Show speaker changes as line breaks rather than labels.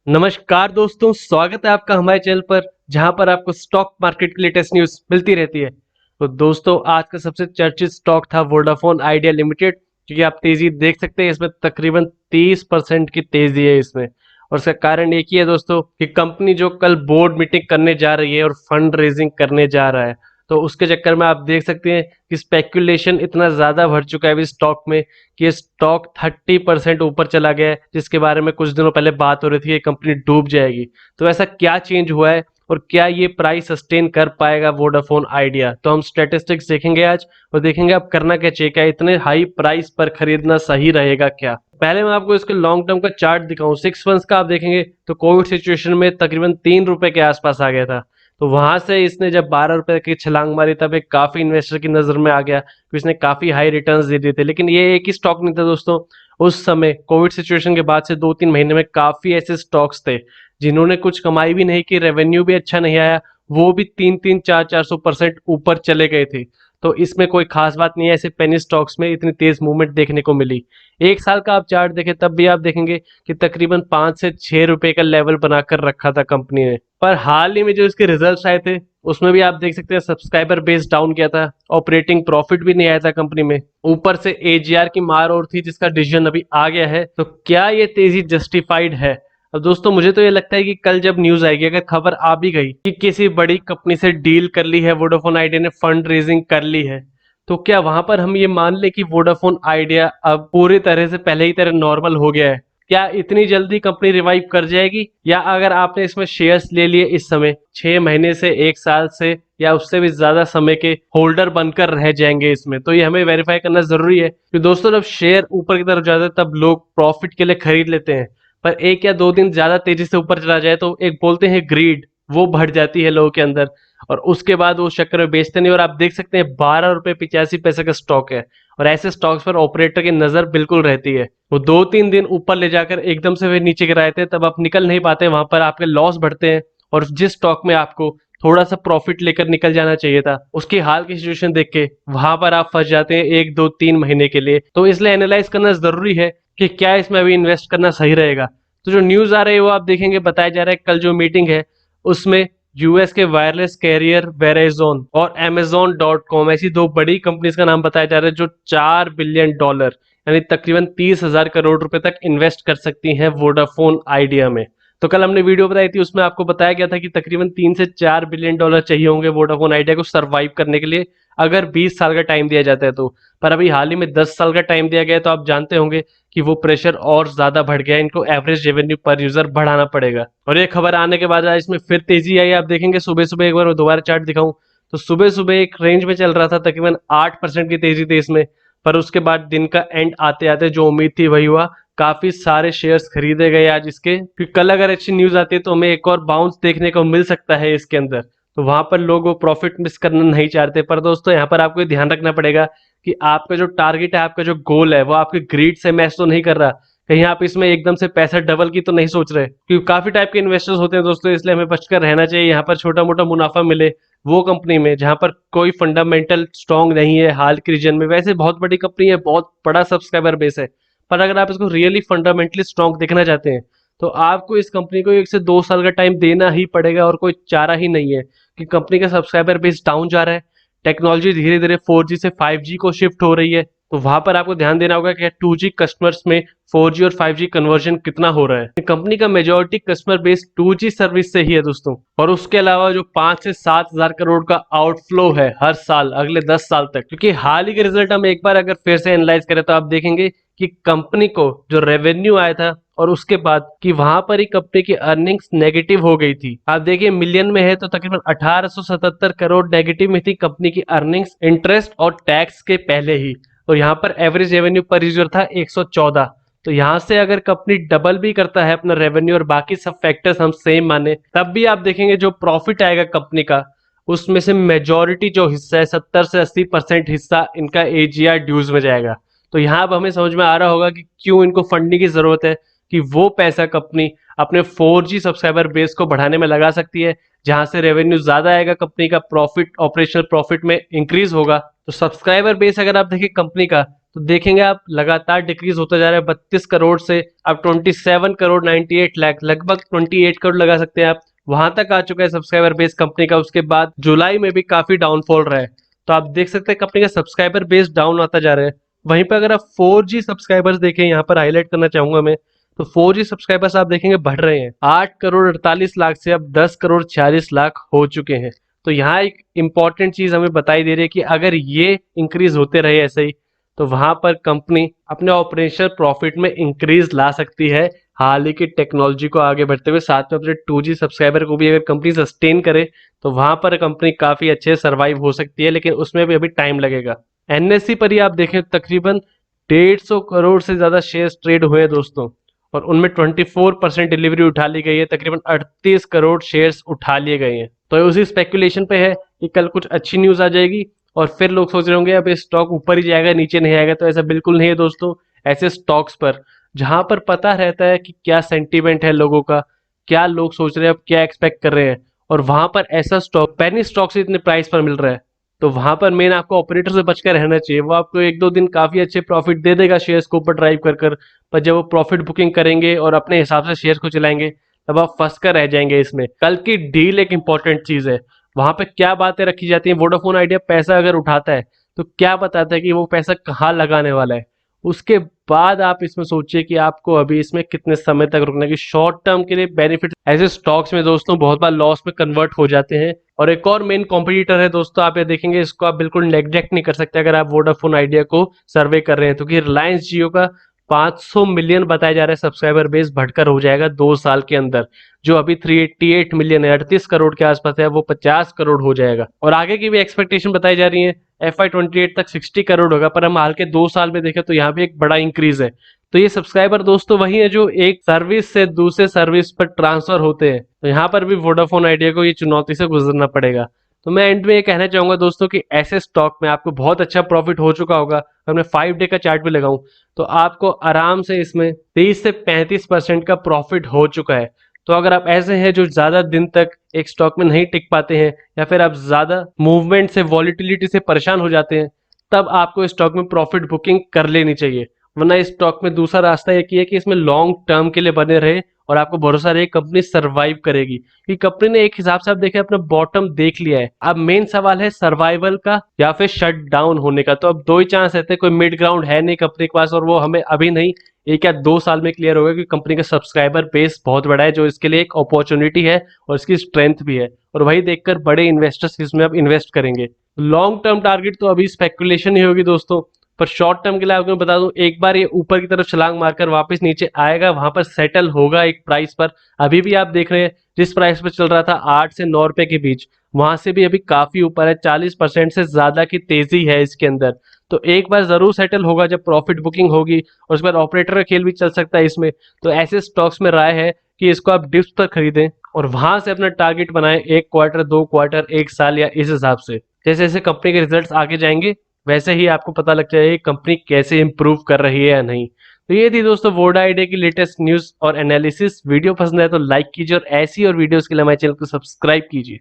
नमस्कार दोस्तों, स्वागत है आपका हमारे चैनल पर जहां पर आपको स्टॉक मार्केट की लेटेस्ट न्यूज मिलती रहती है। तो दोस्तों, आज का सबसे चर्चित स्टॉक था वोडाफोन आइडिया लिमिटेड, क्योंकि आप तेजी देख सकते हैं इसमें तकरीबन 30% की तेजी है इसमें। और इसका कारण एक ही है दोस्तों कि कंपनी जो कल बोर्ड मीटिंग करने जा रही है और फंड रेजिंग करने जा रहा है, तो उसके चक्कर में आप देख सकते हैं कि स्पेक्यूलेशन इतना ज्यादा बढ़ चुका है अभी स्टॉक में कि ये स्टॉक 30% ऊपर चला गया है, जिसके बारे में कुछ दिनों पहले बात हो रही थी कि कंपनी डूब जाएगी। तो ऐसा क्या चेंज हुआ है और क्या ये प्राइस सस्टेन कर पाएगा वोडाफोन आइडिया, तो हम स्टैटिस्टिक्स देखेंगे आज और देखेंगे अब करना क्या चाहिए, क्या इतने हाई प्राइस पर खरीदना सही रहेगा क्या। पहले मैं आपको इसके लॉन्ग टर्म का चार्ट दिखाऊं 6 मंथ्स का, आप देखेंगे तो कोविड सिचुएशन में तकरीबन 3 रुपए के आसपास आ गया था। तो वहां से इसने जब 12 रुपए की छलांग मारी तब एक काफी इन्वेस्टर की नजर में आ गया कि इसने काफी हाई रिटर्न्स दे दिए थे। लेकिन ये एक ही स्टॉक नहीं था दोस्तों, उस समय कोविड सिचुएशन के बाद से 2-3 महीने में काफी ऐसे स्टॉक्स थे जिन्होंने कुछ कमाई भी नहीं की, रेवेन्यू भी अच्छा नहीं आया, वो भी 300-400% ऊपर चले गए थे। तो इसमें कोई खास बात नहीं है, ऐसे पेनी स्टॉक्स में इतनी तेज मूवमेंट देखने को मिली। एक साल का आप चार्ट देखें तब भी आप देखेंगे कि तकरीबन 5 से 6 रुपए का लेवल बनाकर रखा था कंपनी ने। पर हाल ही में जो इसके रिजल्ट्स आए थे उसमें भी आप देख सकते हैं सब्सक्राइबर बेस डाउन किया था, ऑपरेटिंग प्रॉफिट भी नहीं आया था कंपनी में, ऊपर से एजीआर की मार और थी जिसका डिसीजन अभी आ गया है। तो क्या ये तेजी जस्टिफाइड है? अब दोस्तों, मुझे तो ये लगता है कि कल जब न्यूज आएगी, अगर खबर आ भी गई कि किसी बड़ी कंपनी से डील कर ली है वोडाफोन आइडिया ने, फंड रेजिंग कर ली है, तो क्या वहां पर हम ये मान ले कि वोडाफोन आइडिया अब पूरी तरह से पहले ही तरह नॉर्मल हो गया है? क्या इतनी जल्दी कंपनी रिवाइव कर जाएगी, या अगर आपने इसमें शेयर्स ले लिए इस समय 6 महीने से 1 साल से या उससे भी ज्यादा समय के होल्डर बनकर रह जाएंगे इसमें, तो ये हमें वेरीफाई करना जरूरी है। कि दोस्तों, जब शेयर ऊपर की तरफ जाता है तब लोग प्रॉफिट के लिए खरीद लेते हैं, पर 1 या 2 दिन ज्यादा तेजी से ऊपर चला जाए तो एक बोलते हैं ग्रीड, वो बढ़ जाती है लोगों के अंदर, और उसके बाद वो चक्कर में बेचते नहीं। और आप देख सकते हैं 12 रुपए 85 पैसे का स्टॉक है, और ऐसे स्टॉक्स पर ऑपरेटर की नजर बिल्कुल रहती है। वो 2-3 दिन ऊपर ले जाकर एकदम से फिर नीचे गिराए थे, तब आप निकल नहीं पाते, वहां पर आपके लॉस बढ़ते हैं। और जिस स्टॉक में आपको थोड़ा सा प्रॉफिट लेकर निकल जाना चाहिए था, उसकी हाल की सिचुएशन देख के वहां पर आप फंस जाते हैं 1-2-3 महीने के लिए। तो इसलिए एनालाइज करना जरूरी है कि क्या इसमें अभी इन्वेस्ट करना सही रहेगा। तो जो न्यूज आ रही है वो आप देखेंगे, बताया जा रहा है कल जो मीटिंग है उसमें यूएस के वायरलेस कैरियर वेराइजोन और Amazon.com ऐसी दो बड़ी कंपनीज का नाम बताया जा रहा है जो $4 बिलियन यानी तकरीबन 30,000 करोड़ रुपए तक इन्वेस्ट कर सकती हैं वोडाफोन आइडिया में। तो कल हमने वीडियो बताई थी, उसमें आपको बताया गया था कि तकरीबन $3 से 4 बिलियन चाहिए होंगे वोडाफोन आइडिया को सरवाइव करने के लिए, अगर 20 साल का टाइम दिया जाता है तो। पर अभी हाल ही में 10 साल का टाइम दिया गया है, तो आप जानते होंगे कि वो प्रेशर और ज्यादा बढ़ गया है, इनको एवरेज रेवेन्यू पर यूजर बढ़ाना पड़ेगा। और ये खबर आने के बाद आज इसमें फिर तेजी आई। आप देखेंगे सुबह सुबह, एक बार मैं दोबारा चार्ट दिखाऊं तो सुबह सुबह एक रेंज में चल रहा था, तकरीबन 8% की तेजी थी इसमें। पर उसके बाद दिन का एंड आते आते जो उम्मीद थी वही हुआ, काफी सारे शेयर्स खरीदे गए आज इसके, क्योंकि कल अगर अच्छी न्यूज आती है तो हमें एक और बाउंस देखने को मिल सकता है इसके अंदर। तो वहां पर लोग वो प्रॉफिट मिस करना नहीं चाहते। पर दोस्तों, यहाँ पर आपको ये ध्यान रखना पड़ेगा कि आपका जो टारगेट है, आपका जो गोल है, वो आपके ग्रीड से मैच तो नहीं कर रहा। कहीं आप इसमें एकदम से पैसा डबल की तो नहीं सोच रहे, क्योंकि काफी टाइप के इन्वेस्टर्स होते हैं दोस्तों, इसलिए हमें बचकर रहना चाहिए। यहाँ पर छोटा मोटा मुनाफा मिले वो कंपनी में जहां पर कोई फंडामेंटल स्ट्रांग नहीं है हाल के रीजन में। वैसे बहुत बड़ी कंपनी है, बहुत बड़ा सब्सक्राइबर बेस है, पर अगर आप इसको रियली फंडामेंटली स्ट्रांग देखना चाहते हैं तो आपको इस कंपनी को 1 से 2 साल का टाइम देना ही पड़ेगा, और कोई चारा ही नहीं है। कि कंपनी का सब्सक्राइबर बेस डाउन जा रहा है, टेक्नोलॉजी धीरे धीरे 4G से 5G को शिफ्ट हो रही है, तो वहां पर आपको ध्यान देना होगा कि 2G कस्टमर्स में 4G और 5G कन्वर्जन कितना हो रहा है। कंपनी का majority customer base 2G service से ही है दोस्तों। और उसके अलावा जो 5 से 7 हजार करोड़ का आउटफ्लो है हर साल अगले 10 साल तक, क्योंकि हाल ही के रिजल्ट हम एक बार अगर फिर से एनालाइज करें तो आप देखेंगे कि कंपनी को जो रेवेन्यू आया था और उसके बाद कि वहां पर ही कंपनी की अर्निंग्स नेगेटिव हो गई थी। आप देखिए मिलियन में है तो तकरीबन 1877 करोड़ नेगेटिव में थी कंपनी की अर्निंग्स, इंटरेस्ट और टैक्स के पहले ही। तो यहाँ पर एवरेज रेवेन्यू पर यूजर था 114। तो यहाँ से अगर कंपनी डबल भी करता है अपना रेवेन्यू और बाकी सब फैक्टर्स हम सेम माने, तब भी आप देखेंगे जो प्रॉफिट आएगा कंपनी का, उसमें से मेजॉरिटी जो हिस्सा है 70 से 80% हिस्सा इनका एजीआर ड्यूज में जाएगा। तो यहाँ अब हमें समझ में आ रहा होगा कि क्यों इनको फंडिंग की जरूरत है, कि वो पैसा कंपनी अपने 4G सब्सक्राइबर बेस को बढ़ाने में लगा सकती है, जहां से रेवेन्यू ज्यादा आएगा, कंपनी का प्रॉफिट ऑपरेशनल प्रॉफिट में इंक्रीज होगा। तो सब्सक्राइबर बेस अगर आप देखिए कंपनी का, तो देखेंगे आप लगातार डिक्रीज होता जा रहा है 32 करोड़ से अब 27 करोड़ 98 लाख, लगभग 28 करोड़ लगा सकते हैं आप, वहां तक आ चुका है सब्सक्राइबर बेस कंपनी का। उसके बाद जुलाई में भी काफी डाउनफॉल रहा है, तो आप देख सकते हैं कंपनी का सब्सक्राइबर बेस डाउन आता जा रहा है। वहीं पर अगर आप 4G सब्सक्राइबर्स देखें, यहाँ पर हाईलाइट करना चाहूंगा मैं, तो 4G सब्सक्राइबर्स आप देखेंगे बढ़ रहे हैं, 8 करोड़ 48 लाख से अब 10 करोड़ 46 लाख हो चुके हैं। तो यहाँ एक इंपॉर्टेंट चीज हमें बताई दे रही है कि अगर ये इंक्रीज होते रहे ऐसे ही, तो वहां पर कंपनी अपने ऑपरेशनल प्रॉफिट में इंक्रीज ला सकती है। हाल ही की टेक्नोलॉजी को आगे बढ़ते हुए साथ में अपने 2G सब्सक्राइबर को भी अगर कंपनी सस्टेन करे, तो वहां पर कंपनी काफी अच्छे सर्वाइव हो सकती है, लेकिन उसमें भी अभी टाइम लगेगा। एनएससी पर ही आप देखें तकरीबन 150 करोड़ से ज्यादा शेयर्स ट्रेड हुए हैं दोस्तों, और उनमें 24% डिलीवरी उठा ली गई है, तकरीबन 38 करोड़ शेयर्स उठा लिए गए हैं। तो ये उसी स्पेकुलेशन पे है कि कल कुछ अच्छी न्यूज आ जाएगी और फिर लोग सोच रहे होंगे अब ये स्टॉक ऊपर ही जाएगा नीचे नहीं आएगा। तो ऐसा बिल्कुल नहीं है दोस्तों। ऐसे स्टॉक्स पर जहां पर पता रहता है कि क्या सेंटीमेंट है लोगों का, क्या लोग सोच रहे हैं, अब क्या एक्सपेक्ट कर रहे हैं, और वहां पर ऐसा स्टॉक पेनी स्टॉक से इतने प्राइस पर मिल रहा है, तो वहां पर मेन आपको ऑपरेटर से बचकर रहना चाहिए। वो आपको एक दो दिन काफी अच्छे प्रॉफिट दे देगा शेयर्स को ऊपर ड्राइव कर, पर जब वो प्रॉफिट बुकिंग करेंगे और अपने हिसाब से शेयर्स को चलाएंगे, तब आप फंस कर रह जाएंगे इसमें। कल की डील एक इंपॉर्टेंट चीज है, वहां पे क्या बातें रखी जाती हैं। वोडाफोन आइडिया पैसा अगर उठाता है तो क्या बताता है कि वो पैसा कहाँ लगाने वाला है, उसके बाद आप इसमें सोचिए कि आपको अभी इसमें कितने समय तक रुकना है। कि शॉर्ट टर्म के लिए बेनिफिट ऐसे स्टॉक्स में दोस्तों बहुत बार लॉस में कन्वर्ट हो जाते हैं। और एक और मेन कॉम्पिटिटर है दोस्तों, आप ये देखेंगे, इसको आप बिल्कुल नेग्लेक्ट नहीं कर सकते अगर आप वोडाफोन आइडिया को सर्वे कर रहे हैं, क्योंकि रिलायंस जियो का 500 मिलियन बताया जा रहा है सब्सक्राइबर बेस बढ़कर हो जाएगा 2 साल के अंदर। जो अभी 388 मिलियन है, 38 करोड़ के आसपास है, वो 50 करोड़ हो जाएगा। और आगे की भी एक्सपेक्टेशन बताई जा रही है, FY28 तक 60 करोड़ होगा। पर हम हाल के 2 साल में देखें तो यहाँ भी एक बड़ा इंक्रीज है। तो ये सब्सक्राइबर दोस्तों वही है जो एक सर्विस से दूसरे सर्विस पर ट्रांसफर होते हैं। तो यहाँ पर भी वोडाफोन आइडिया को ये चुनौती से गुजरना पड़ेगा। तो मैं एंड में ये कहना चाहूंगा दोस्तों कि ऐसे स्टॉक में आपको बहुत अच्छा प्रॉफिट हो चुका होगा। अगर मैं 5 डे का चार्ट भी लगाऊं तो आपको आराम से इसमें 30 से 35% का प्रॉफिट हो चुका है। तो अगर आप ऐसे हैं जो ज्यादा दिन तक एक स्टॉक में नहीं टिक पाते हैं, या फिर आप ज्यादा मूवमेंट से वॉलिटिलिटी से परेशान हो जाते हैं, तब आपको स्टॉक में प्रॉफिट बुकिंग कर लेनी चाहिए। वरना इस स्टॉक में दूसरा रास्ता एक ही है कि इसमें लॉन्ग टर्म के लिए बने रहे और आपको भरोसा रहे कंपनी सरवाइव करेगी। कि कंपनी ने एक हिसाब से आप देखें अपना बॉटम देख लिया है, अब मेन सवाल है सर्वाइवल का या फिर शट डाउन होने का। तो अब दो ही चांस रहते हैं, कोई मिड ग्राउंड है नहीं कंपनी के पास, और वो हमें अभी नहीं 1 या 2 साल में क्लियर होगा कि कंपनी का सब्सक्राइबर बेस बहुत बड़ा है, जो इसके लिए एक अपॉर्चुनिटी है और इसकी स्ट्रेंथ भी है। और वही देखकर बड़े इन्वेस्टर्स इसमें अब इन्वेस्ट करेंगे। लॉन्ग टर्म टारगेट तो अभी स्पेकुलेशन ही होगी दोस्तों, पर शॉर्ट टर्म के लिए आपको बता दूं, एक बार ये ऊपर की तरफ छलांग मारकर वापस नीचे आएगा, वहां पर सेटल होगा एक प्राइस पर। अभी भी आप देख रहे हैं जिस प्राइस पर चल रहा था 8 से 9 रुपए के बीच, वहां से भी अभी काफी ऊपर है, 40% से ज्यादा की तेजी है इसके अंदर। तो एक बार जरूर सेटल होगा जब प्रॉफिट बुकिंग होगी, और उसके बाद ऑपरेटर का खेल भी चल सकता है इसमें। तो ऐसे स्टॉक्स में राय है कि इसको आप डिप्स पर खरीदें और वहां से अपना टारगेट बनाएं, 1 क्वार्टर 2 क्वार्टर 1 साल, या इस हिसाब से। जैसे जैसे कंपनी के रिजल्ट्स आगे जाएंगे वैसे ही आपको पता लग जाएगा कंपनी कैसे इंप्रूव कर रही है या नहीं। तो ये थी दोस्तों वोडा आइडिया की लेटेस्ट न्यूज और एनालिसिस। वीडियो पसंद आए तो लाइक कीजिए, और ऐसी और वीडियोस के लिए हमारे चैनल को सब्सक्राइब कीजिए।